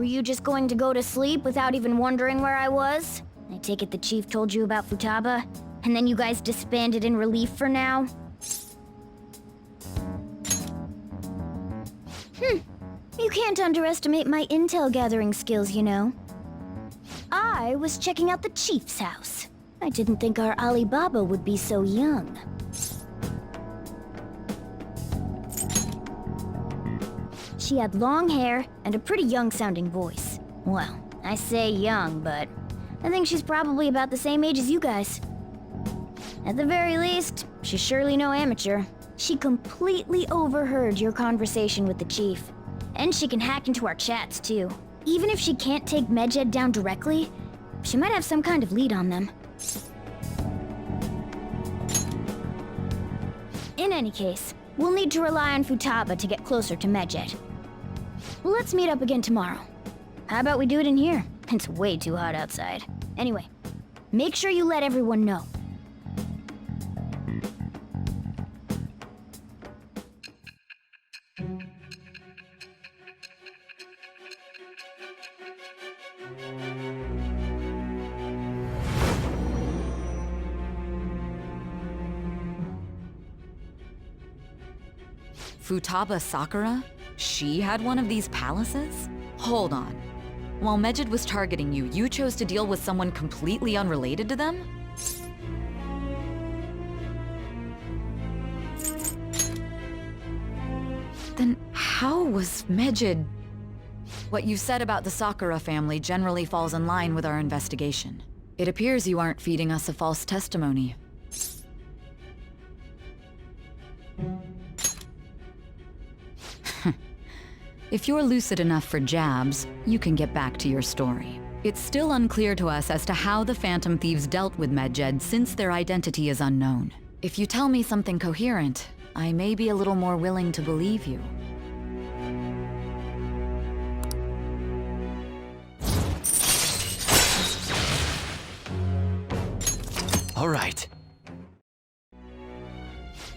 Were you just going to go to sleep without even wondering where I was? I take it the chief told you about Futaba, and then you guys disbanded in relief for now? You can't underestimate my intel gathering skills, you know. I was checking out the chief's house. I didn't think our Alibaba would be so young. She had long hair and a pretty young-sounding voice. Well, I say young, but I think she's probably about the same age as you guys. At the very least, she's surely no amateur. She completely overheard your conversation with the chief. And she can hack into our chats, too. Even if she can't take Medjed down directly, she might have some kind of lead on them. In any case, we'll need to rely on Futaba to get closer to Medjed. Let's meet up again tomorrow. How about we do it in here? It's way too hot outside. Anyway, make sure you let everyone know. Futaba Sakura? She had one of these palaces? Hold on. While Medjed was targeting you, you chose to deal with someone completely unrelated to them? Then how was Medjed... What you said about the Sakura family generally falls in line with our investigation. It appears you aren't feeding us a false testimony. If you're lucid enough for jabs, you can get back to your story. It's still unclear to us as to how the Phantom Thieves dealt with Medjed since their identity is unknown. If you tell me something coherent, I may be a little more willing to believe you. All right.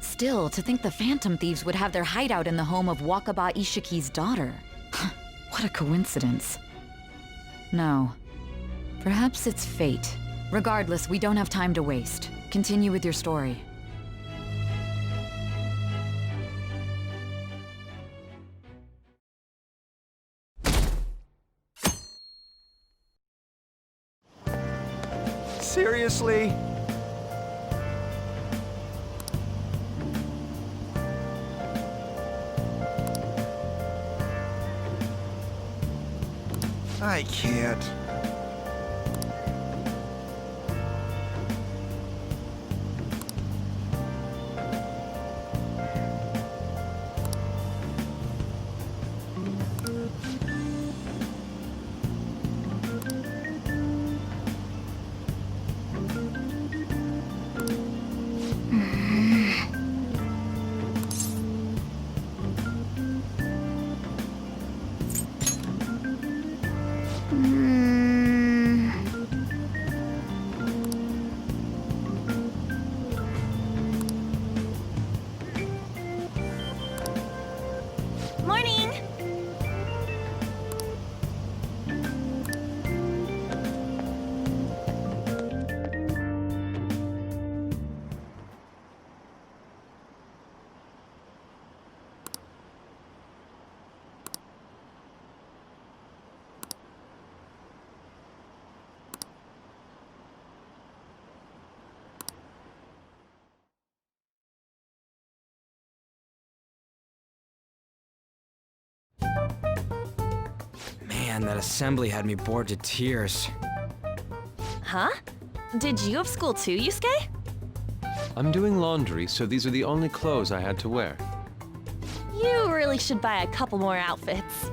Still, to think the Phantom Thieves would have their hideout in the home of Wakaba Ishiki's daughter. What a coincidence. No. Perhaps it's fate. Regardless, we don't have time to waste. Continue with your story. Seriously? I can't. Morning! Man, that assembly had me bored to tears. Huh? Did you have school too, Yusuke? I'm doing laundry, so these are the only clothes I had to wear. You really should buy a couple more outfits.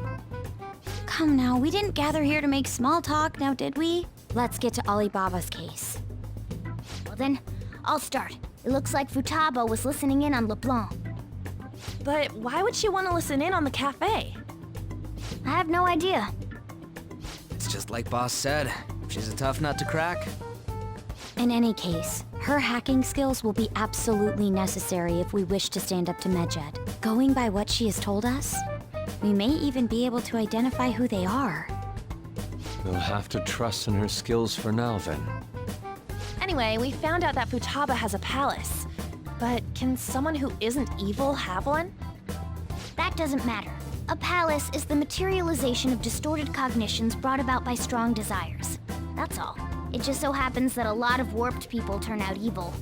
Come now, we didn't gather here to make small talk, now did we? Let's get to Alibaba's case. Well then, I'll start. It looks like Futaba was listening in on LeBlanc. But why would she want to listen in on the cafe? I have no idea. It's just like Boss said. She's a tough nut to crack. In any case, her hacking skills will be absolutely necessary if we wish to stand up to Medjed. Going by what she has told us, we may even be able to identify who they are. We'll have to trust in her skills for now, then. Anyway, we found out that Futaba has a palace. But can someone who isn't evil have one? That doesn't matter. A palace is the materialization of distorted cognitions brought about by strong desires. That's all. It just so happens that a lot of warped people turn out evil.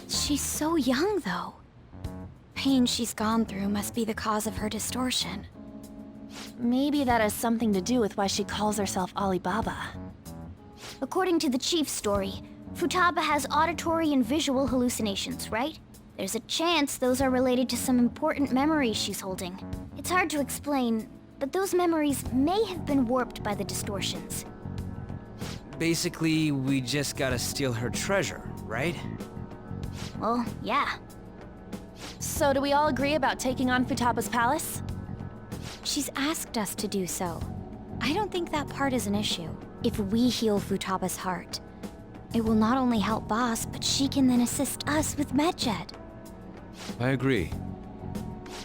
She's so young, though. Pain she's gone through must be the cause of her distortion. Maybe that has something to do with why she calls herself Alibaba. According to the chief's story, Futaba has auditory and visual hallucinations, right? There's a chance those are related to some important memories she's holding. It's hard to explain, but those memories may have been warped by the distortions. Basically, we just gotta steal her treasure, right? Well, yeah. So do we all agree about taking on Futaba's palace? She's asked us to do so. I don't think that part is an issue. If we heal Futaba's heart, it will not only help Boss, but she can then assist us with Medjed. I agree.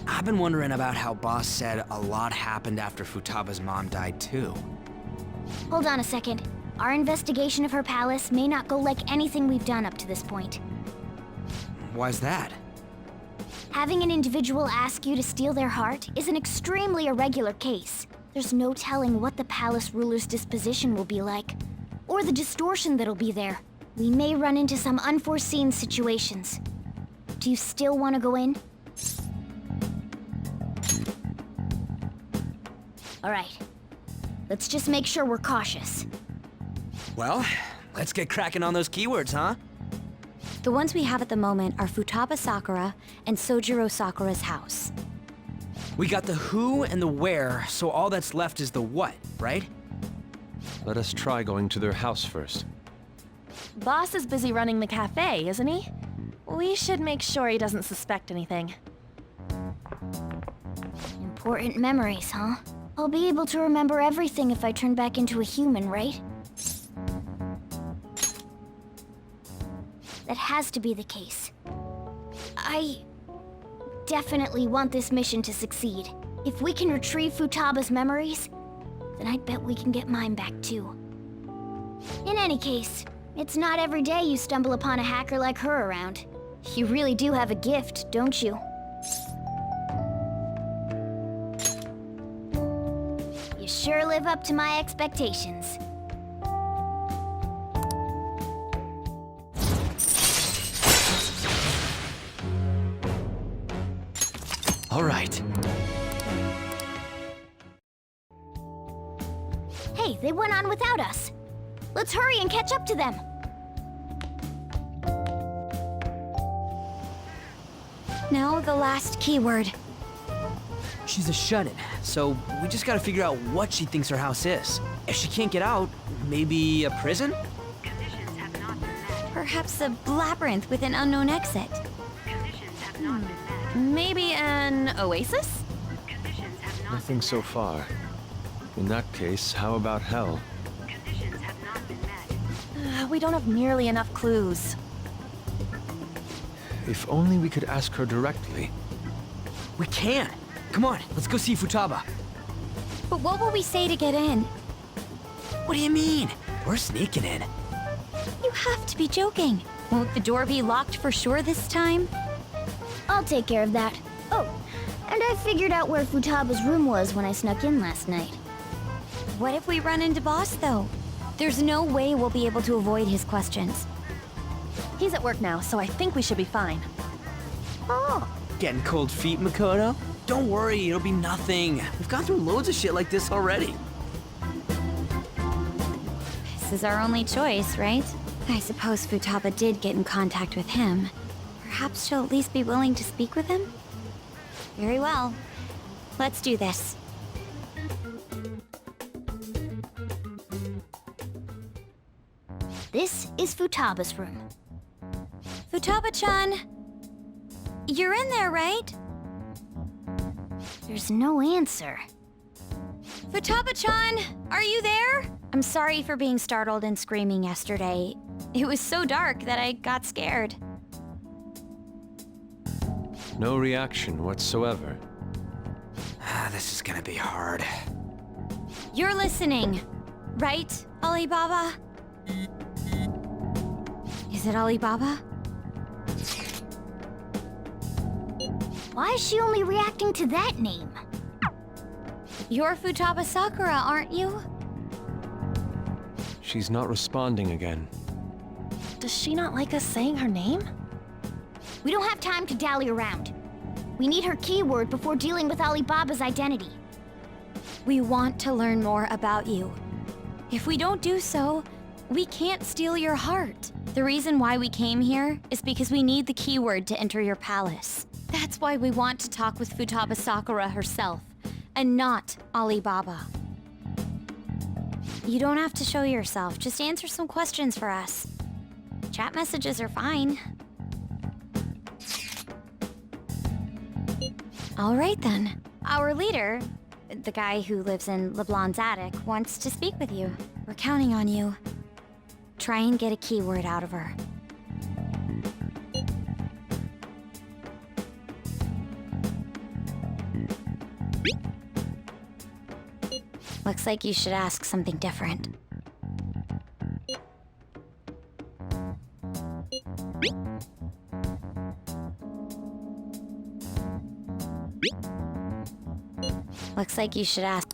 I've been wondering about how Boss said a lot happened after Futaba's mom died too. Hold on a second. Our investigation of her palace may not go like anything we've done up to this point. Why's that? Having an individual ask you to steal their heart is an extremely irregular case. There's no telling what the palace ruler's disposition will be like, or the distortion that'll be there. We may run into some unforeseen situations. Do you still want to go in? All right. Let's just make sure we're cautious. Well, let's get cracking on those keywords, huh? The ones we have at the moment are Futaba Sakura and Sojiro Sakura's house. We got the who and the where, so all that's left is the what, right? Let us try going to their house first. Boss is busy running the cafe, isn't he? We should make sure he doesn't suspect anything. Important memories, huh? I'll be able to remember everything if I turn back into a human, right? That has to be the case. I definitely want this mission to succeed. If we can retrieve Futaba's memories, then I bet we can get mine back too. In any case, it's not every day you stumble upon a hacker like her around. You really do have a gift, don't you? You sure live up to my expectations. All right. Hey, they went on without us. Let's hurry and catch up to them. Now the last keyword. She's a shut-in, so we just gotta figure out what she thinks her house is. If she can't get out, maybe a prison? Perhaps a labyrinth with an unknown exit. Maybe an oasis? Nothing so far. In that case, how about hell? We don't have nearly enough clues. If only we could ask her directly. We can! Come on, let's go see Futaba. But what will we say to get in? What do you mean? We're sneaking in. You have to be joking. Won't the door be locked for sure this time? I'll take care of that. Oh, and I figured out where Futaba's room was when I snuck in last night. What if we run into Boss, though? There's no way we'll be able to avoid his questions. He's at work now, so I think we should be fine. Oh, getting cold feet, Makoto? Don't worry, it'll be nothing. We've gone through loads of shit like this already. This is our only choice, right? I suppose Futaba did get in contact with him. Perhaps she'll at least be willing to speak with him? Very well. Let's do this. This is Futaba's room. Futaba-chan! You're in there, right? There's no answer. Futaba-chan! Are you there? I'm sorry for being startled and screaming yesterday. It was so dark that I got scared. No reaction whatsoever. This is gonna be hard. You're listening. Right, Alibaba? Is it Alibaba? Why is she only reacting to that name? You're Futaba Sakura, aren't you? She's not responding again. Does she not like us saying her name? We don't have time to dally around. We need her keyword before dealing with Alibaba's identity. We want to learn more about you. If we don't do so, we can't steal your heart. The reason why we came here is because we need the keyword to enter your palace. That's why we want to talk with Futaba Sakura herself, and not Alibaba. You don't have to show yourself, just answer some questions for us. Chat messages are fine. All right then. Our leader, the guy who lives in LeBlanc's attic, wants to speak with you. We're counting on you. Try and get a keyword out of her. Looks like you should ask something different. Looks like you should ask.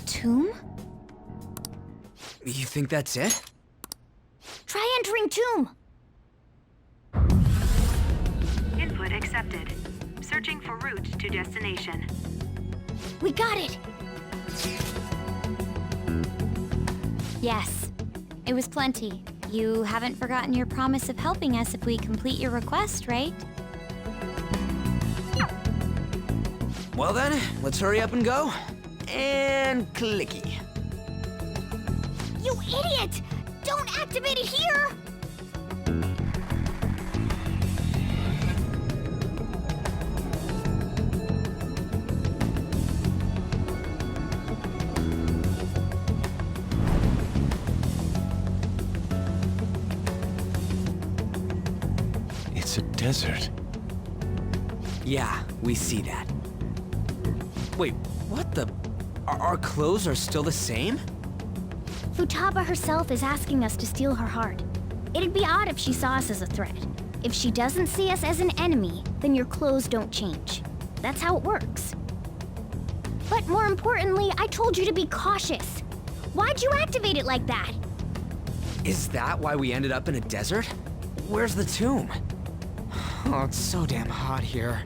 Tomb? You think that's it? Try entering tomb! Input accepted. Searching for route to destination. We got it! Yes, it was plenty. You haven't forgotten your promise of helping us if we complete your request, right? Well then, let's hurry up and go. And clicky. You idiot! Don't activate it here! It's a desert. Yeah, we see that. Wait, what the? Our clothes are still the same? Futaba herself is asking us to steal her heart. It'd be odd if she saw us as a threat. If she doesn't see us as an enemy, then your clothes don't change. That's how it works. But more importantly, I told you to be cautious. Why'd you activate it like that? Is that why we ended up in a desert? Where's the tomb? Oh, it's so damn hot here.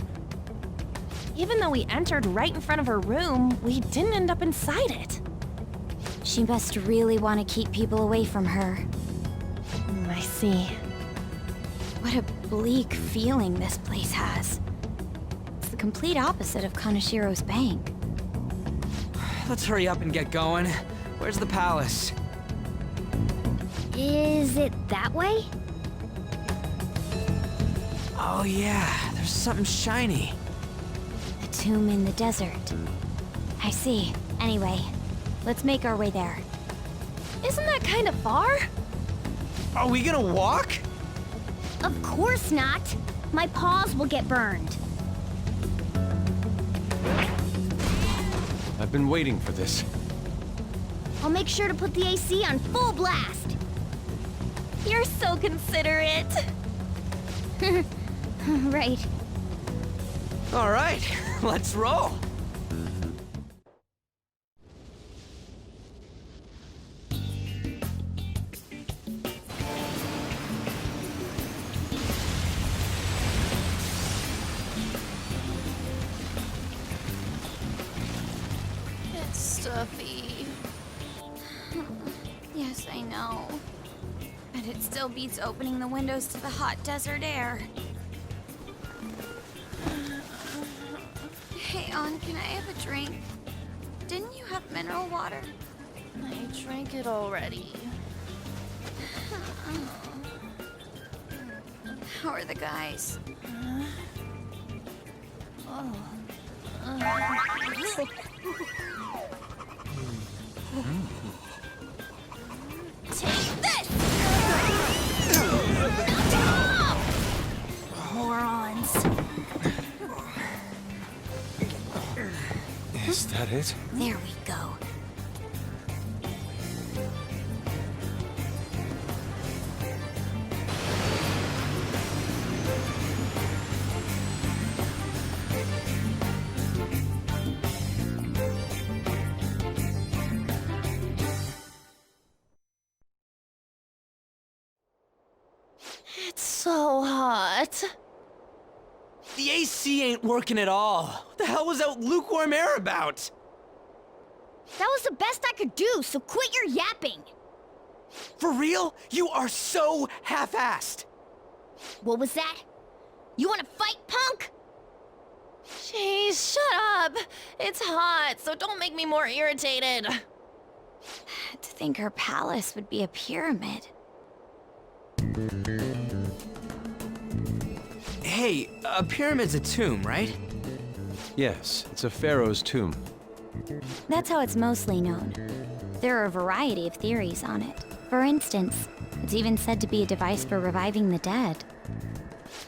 Even though we entered right in front of her room, we didn't end up inside it. She must really want to keep people away from her. I see. What a bleak feeling this place has. It's the complete opposite of Kanashiro's bank. Let's hurry up and get going. Where's the palace? Is it that way? Oh yeah, there's something shiny. The tomb in the desert. I see. Anyway, let's make our way there. Isn't that kind of far? Are we gonna walk? Of course not! My paws will get burned. I've been waiting for this. I'll make sure to put the AC on full blast. You're so considerate. Right. All right, let's roll. It's stuffy. Yes, I know. But it still beats opening the windows to the hot desert air. Hey, Ann, can I have a drink? Didn't you have mineral water? I drank it already. How are the guys? Oh, Take this! Morons. Is that it? There we go. It's so hot. The AC ain't working at all. What the hell was that lukewarm air about? That was the best I could do, so quit your yapping. For real? You are so half-assed. What was that? You wanna fight, punk? Jeez, shut up. It's hot, so don't make me more irritated. To think her palace would be a pyramid. Hey, a pyramid's a tomb, right? Yes, it's a pharaoh's tomb. That's how it's mostly known. There are a variety of theories on it. For instance, it's even said to be a device for reviving the dead.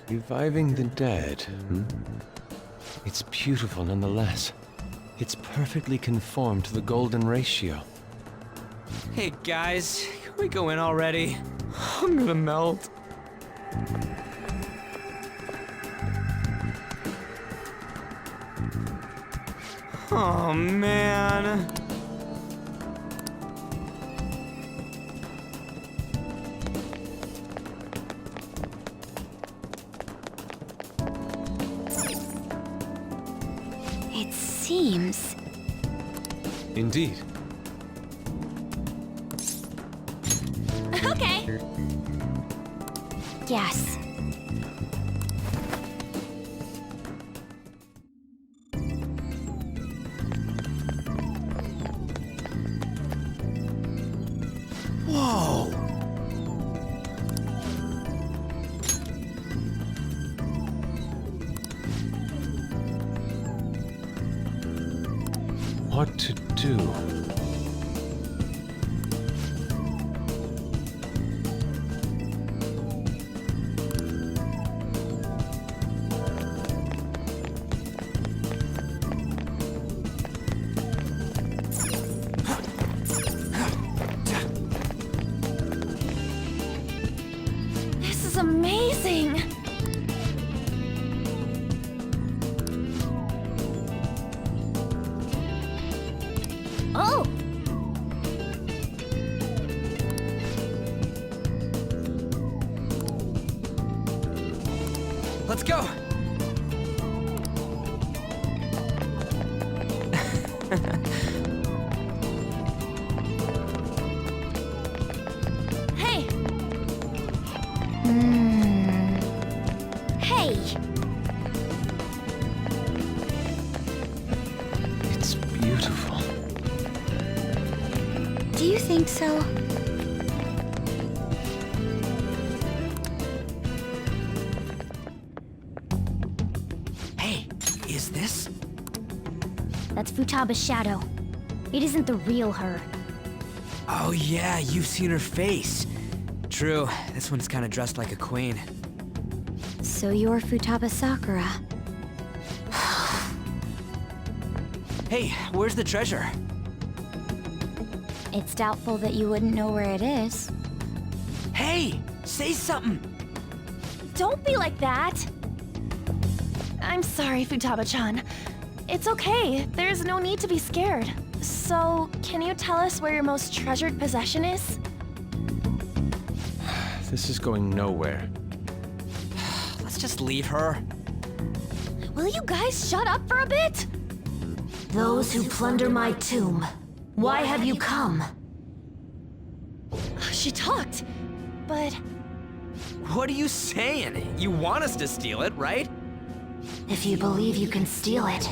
Reviving the dead, hmm? It's beautiful nonetheless. It's perfectly conformed to the golden ratio. Hey guys, can we go in already? I'm gonna melt. Oh man. It seems... Indeed. Okay. Yes. Whoa. What to do? This is amazing. Oh! Let's go. Hey, Hey! It's beautiful. Do you think so? Hey, is this? That's Futaba's shadow. It isn't the real her. Oh yeah, you've seen her face. True, this one's kind of dressed like a queen. So you're Futaba Sakura. Hey, where's the treasure? It's doubtful that you wouldn't know where it is. Hey, say something. don't be like that. I'm sorry, Futaba-chan. It's okay. There's no need to be scared. So, can you tell us where your most treasured possession is? This is going nowhere. Let's just leave her. Will you guys shut up for a bit? Those who plunder my tomb, why have you come? She talked, but What are you saying? You want us to steal it, right? If you believe you can steal it,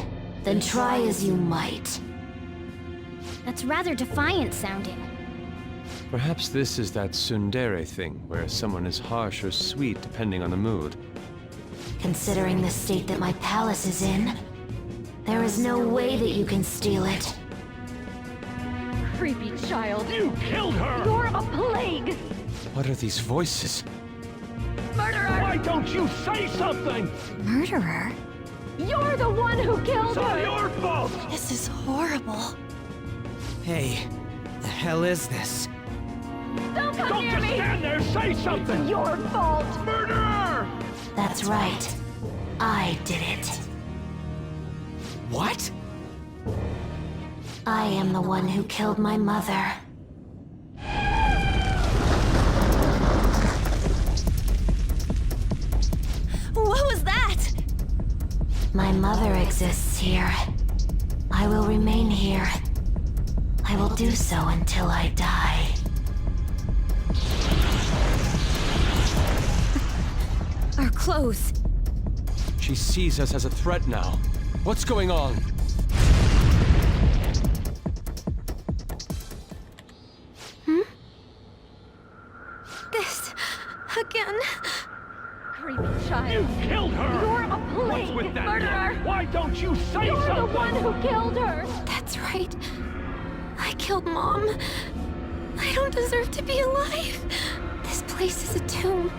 then try as you might. That's rather defiant sounding. Perhaps this is that tsundere thing, where someone is harsh or sweet depending on the mood. Considering the state that my palace is in, There is no way that you can steal it. Creepy child. You killed her! You're a plague! What are these voices? Murderer! Why don't you say something? Murderer? You're the one who killed It's all her! your fault! This is horrible. Hey, the hell is this? Don't come Don't near just me! stand there, say something! Your fault! Murderer! That's right. I did it. What? I am the one who killed my mother. What was that? My mother exists here. I will remain here. I will do so until I die. Our clothes. She sees us as a threat now. What's going on? This again. Creepy You child. killed her! You're a What's with plague! that? Murderer! Why don't you say You're something? the one who killed her! That's right. I killed Mom. I don't deserve to be alive. This place is a tomb.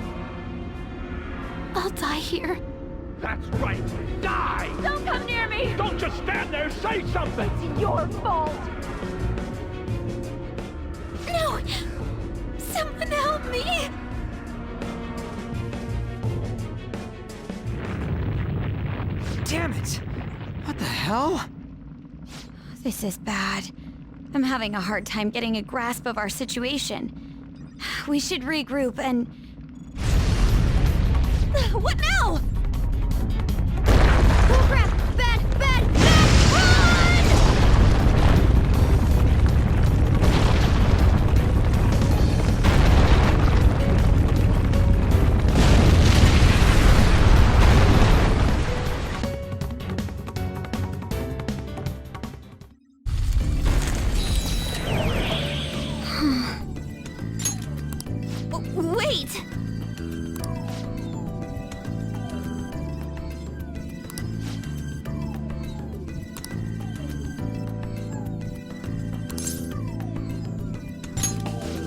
I'll die here. That's right. Die! Don't come near me! Don't just stand there, say something! It's your fault! No! Someone help me! Damn it! What the hell? This is bad. I'm having a hard time getting a grasp of our situation. We should regroup and... What now? Oh crap! Bad! Bad! Bad! Run! Wait!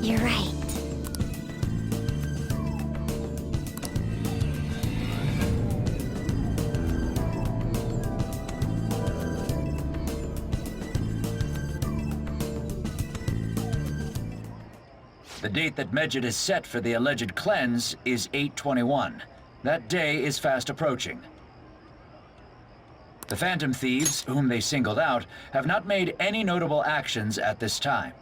You're right. The date that Megid is set for the alleged cleanse is 8/21. That day is fast approaching. The Phantom Thieves, whom they singled out, have not made any notable actions at this time.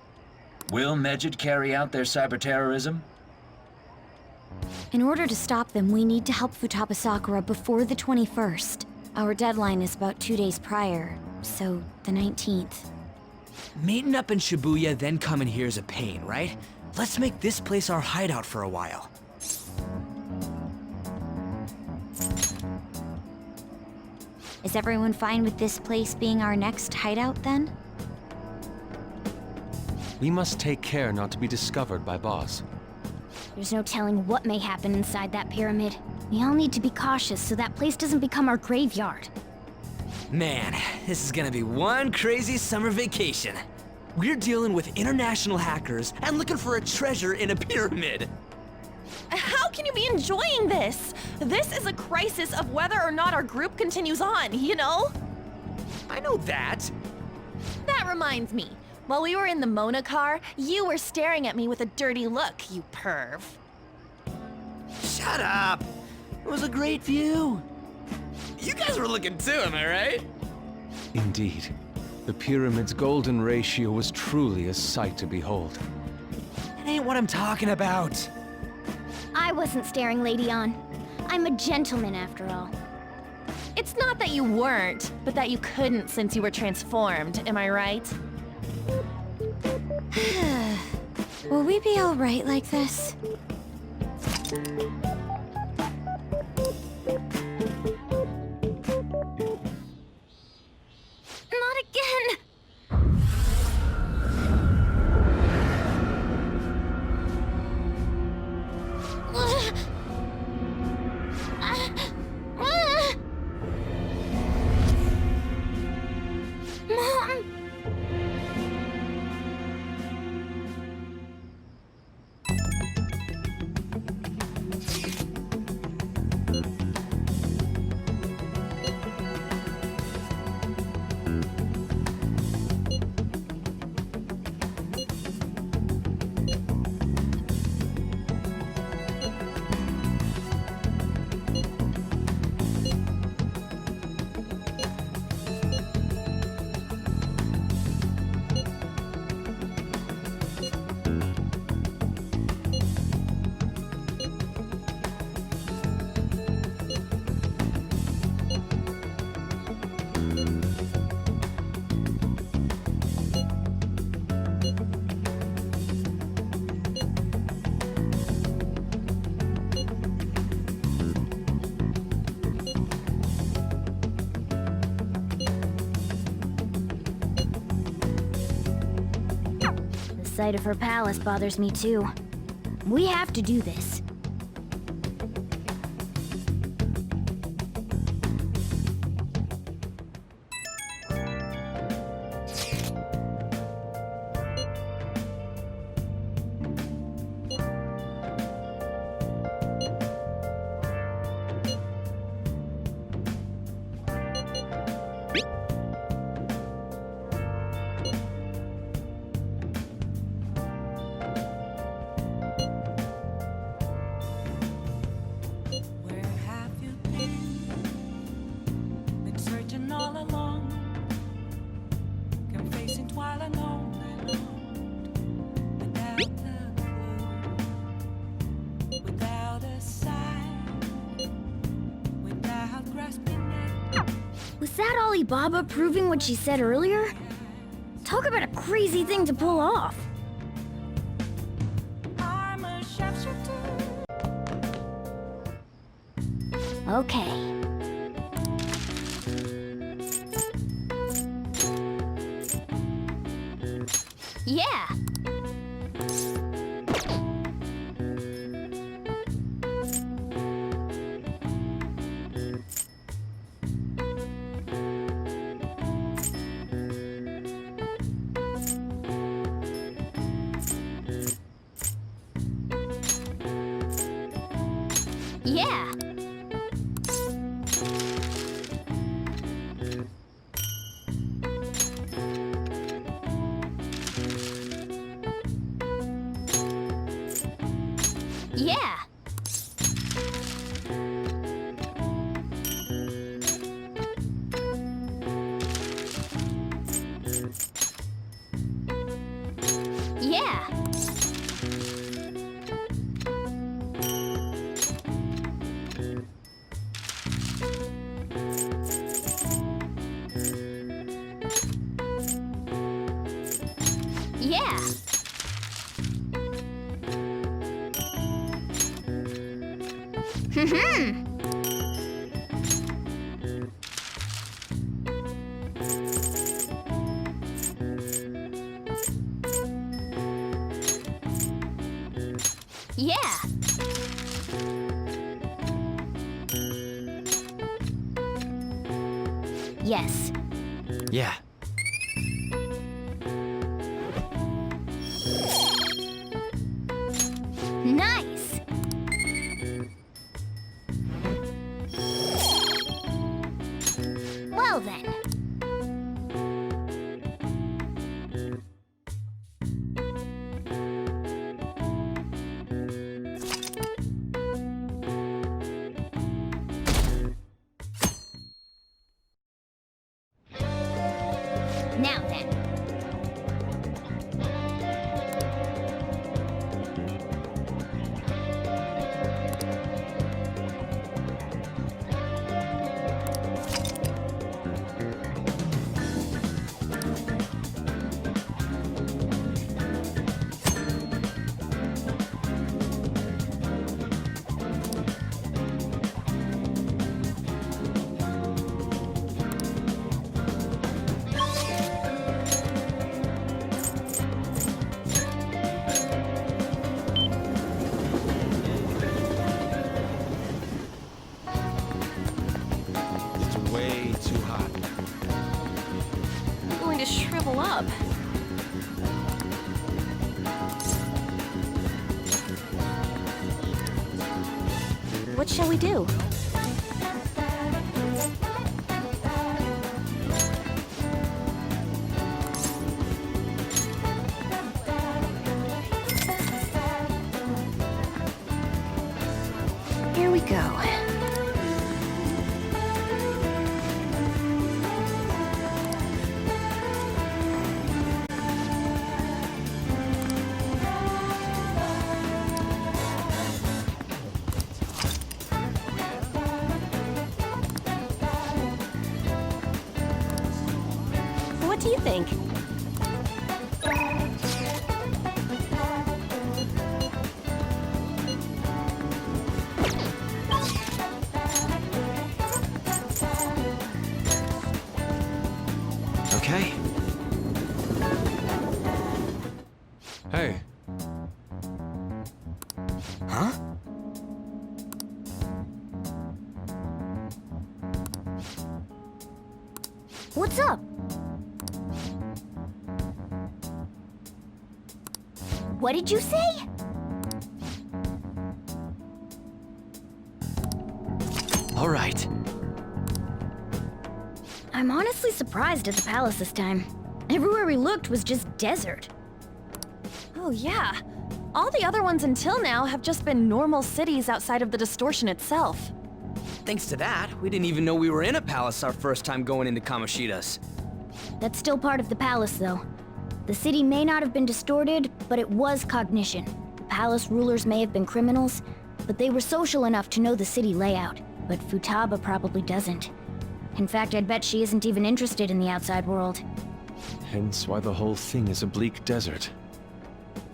Will Megid carry out their cyber-terrorism? In order to stop them, we need to help Futaba Sakura before the 21st. Our deadline is about 2 days prior, so the 19th. Meeting up in Shibuya, then coming here is a pain, right? Let's make this place our hideout for a while. Is everyone fine with this place being our next hideout then? We must take care not to be discovered by Boss. There's no telling what may happen inside that pyramid. We all need to be cautious so that place doesn't become our graveyard. Man, this is gonna be one crazy summer vacation. We're dealing with international hackers and looking for a treasure in a pyramid. How can you be enjoying this? This is a crisis of whether or not our group continues on, you know? I know that. That reminds me. While we were in the Mona car, you were staring at me with a dirty look, you perv. Shut up. It was a great view. You guys were looking too, am I right? Indeed. The pyramid's golden ratio was truly a sight to behold. It ain't what I'm talking about. I wasn't staring Lady On. I'm a gentleman after all. It's not that you weren't, but that you couldn't since you were transformed, am I right? Will we be alright like this? Not again! Mom! The sight of her palace bothers me too. We have to do this. Was that Alibaba proving what she said earlier? Talk about a crazy thing to pull off. Okay. Yeah. Yeah. Yeah. Yeah. Yeah. Yeah. Yes. Yeah. Nice. Well then. Now then. shrivel up. What shall we do? Here we go. What do you think? Okay. Hey. Huh? What's up? What did you say? All right. I'm honestly surprised at the palace this time. Everywhere we looked was just desert. Oh yeah. All the other ones until now have just been normal cities outside of the distortion itself. Thanks to that, we didn't even know we were in a palace our first time going into Kamoshida's. That's still part of the palace, though. The city may not have been distorted, but it was cognition. The palace rulers may have been criminals, but they were social enough to know the city layout. But Futaba probably doesn't. In fact, I'd bet she isn't even interested in the outside world. Hence why the whole thing is a bleak desert.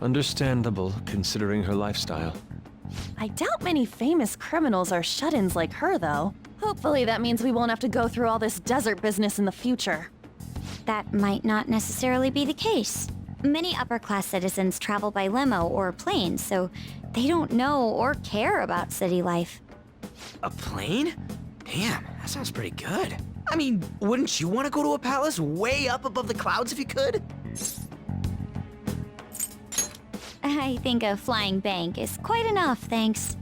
Understandable, considering her lifestyle. I doubt many famous criminals are shut-ins like her, though. Hopefully that means we won't have to go through all this desert business in the future. That might not necessarily be the case. Many upper-class citizens travel by limo or plane, so they don't know or care about city life. A plane? Damn, that sounds pretty good. I mean, wouldn't you want to go to a palace way up above the clouds if you could? I think a flying bank is quite enough, thanks.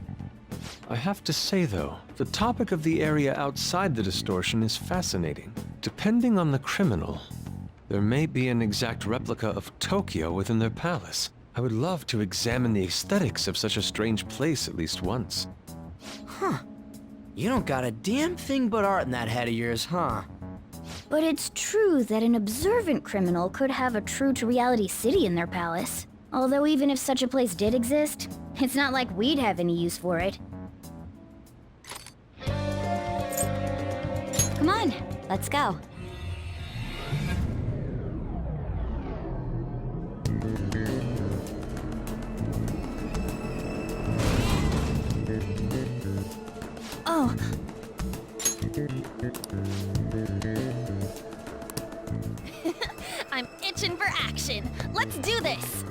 I have to say, though, the topic of the area outside the distortion is fascinating. Depending on the criminal, there may be an exact replica of Tokyo within their palace. I would love to examine the aesthetics of such a strange place at least once. Huh. You don't got a damn thing but art in that head of yours, huh? But it's true that an observant criminal could have a true-to-reality city in their palace. Although even if such a place did exist, it's not like we'd have any use for it. Come on, let's go. Oh. I'm itching for action. Let's do this!